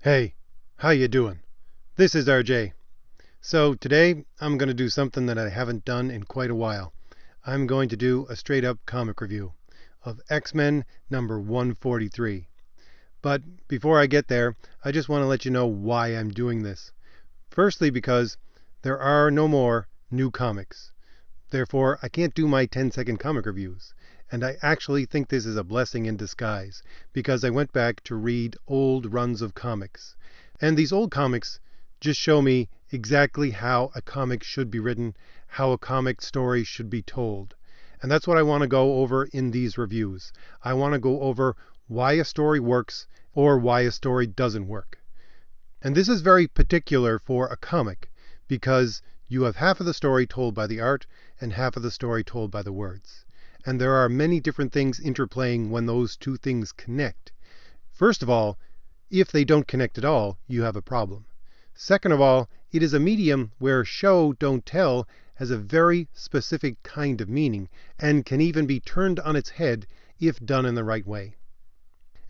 Hey, how you doing? This is RJ. So today I'm going to do something that I haven't done in quite a while. I'm going to do a straight up comic review of X-Men number 143. But before I get there, I just want to let you know why I'm doing this. Firstly, because there are no more new comics. Therefore, I can't do my 10-second comic reviews. And I actually think this is a blessing in disguise, because I went back to read old runs of comics. And these old comics just show me exactly how a comic should be written, how a comic story should be told. And that's what I want to go over in these reviews. I want to go over why a story works or why a story doesn't work. And this is very particular for a comic, because you have half of the story told by the art and half of the story told by the words. And there are many different things interplaying when those two things connect. First of all, if they don't connect at all, you have a problem. Second of all, it is a medium where show, don't tell has a very specific kind of meaning and can even be turned on its head if done in the right way.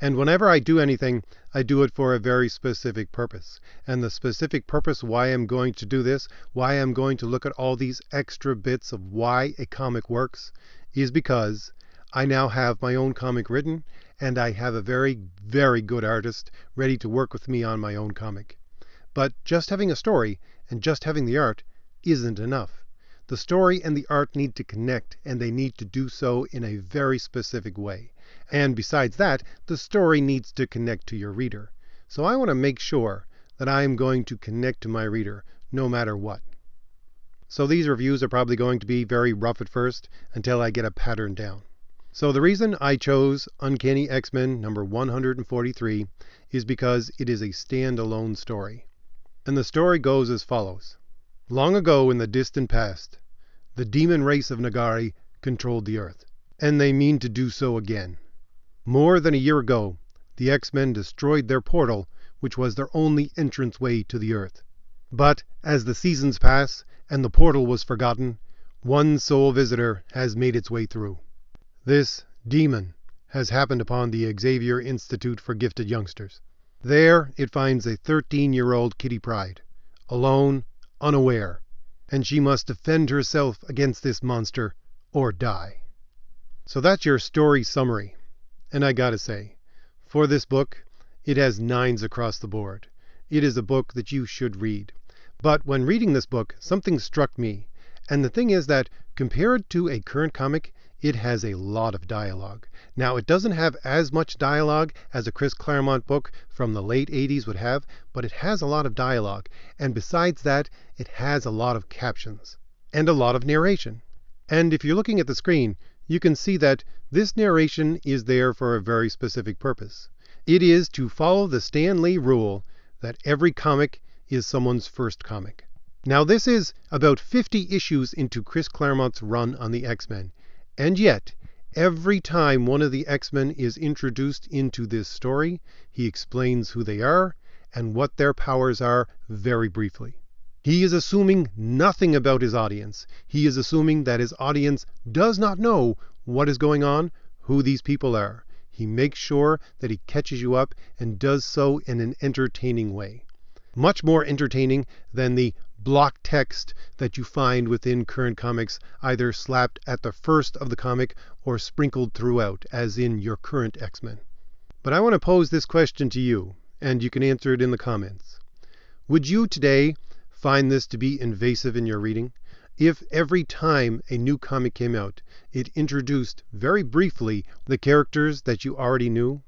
And whenever I do anything, I do it for a very specific purpose. And the specific purpose why I'm going to do this, why I'm going to look at all these extra bits of why a comic works, is because I now have my own comic written, and I have a very, very good artist ready to work with me on my own comic. But just having a story and just having the art isn't enough. The story and the art need to connect, and they need to do so in a very specific way. And besides that, the story needs to connect to your reader. So I want to make sure that I am going to connect to my reader no matter what. So these reviews are probably going to be very rough at first until I get a pattern down. So the reason I chose Uncanny X-Men number 143 is because it is a standalone story. And the story goes as follows. Long ago in the distant past, the demon race of Nagari controlled the Earth, and they mean to do so again. More than a year ago, the X-Men destroyed their portal, which was their only entranceway to the Earth. But as the seasons pass and the portal was forgotten, one sole visitor has made its way through. This demon has happened upon the Xavier Institute for Gifted Youngsters. There it finds a 13-year-old Kitty Pryde, alone, unaware, and she must defend herself against this monster or die. So that's your story summary. And I gotta say, for this book, it has 9s across the board. It is a book that you should read. But when reading this book, something struck me. And the thing is that compared to a current comic, it has a lot of dialogue. Now, it doesn't have as much dialogue as a Chris Claremont book from the late 80s would have, but it has a lot of dialogue. And besides that, it has a lot of captions and a lot of narration. And if you're looking at the screen, you can see that this narration is there for a very specific purpose. It is to follow the Stan Lee rule that every comic is someone's first comic. Now, this is about 50 issues into Chris Claremont's run on the X-Men. And yet, every time one of the X-Men is introduced into this story, he explains who they are and what their powers are very briefly. He is assuming nothing about his audience. He is assuming that his audience does not know what is going on, who these people are. He makes sure that he catches you up and does so in an entertaining way. Much more entertaining than the block text that you find within current comics, either slapped at the first of the comic or sprinkled throughout, as in your current X-Men. But I want to pose this question to you, and you can answer it in the comments. Would you today find this to be invasive in your reading? If every time a new comic came out, it introduced very briefly the characters that you already knew?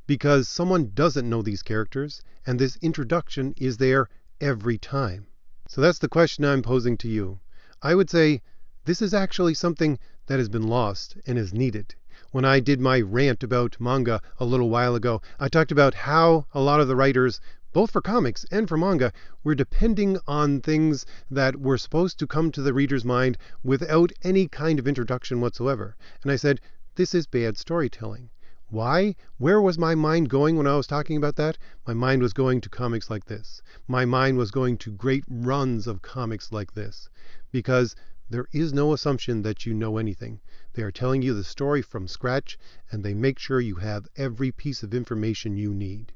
Because someone doesn't know these characters, and this introduction is there every time. So that's the question I'm posing to you. I would say this is actually something that has been lost and is needed. When I did my rant about manga a little while ago, I talked about how a lot of the writers, both for comics and for manga, were depending on things that were supposed to come to the reader's mind without any kind of introduction whatsoever. And I said, this is bad storytelling. Why? Where was my mind going when I was talking about that? My mind was going to comics like this. My mind was going to great runs of comics like this. Because there is no assumption that you know anything. They are telling you the story from scratch, and they make sure you have every piece of information you need.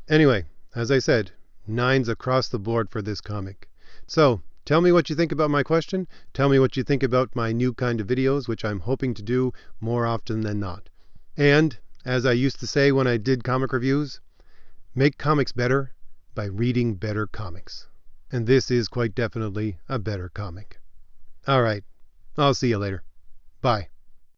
Anyway, As I said, 9s across the board for this comic. So, tell me what you think about my question. Tell me what you think about my new kind of videos, which I'm hoping to do more often than not. And, as I used to say when I did comic reviews, make comics better by reading better comics. And this is quite definitely a better comic. All right. I'll see you later. Bye.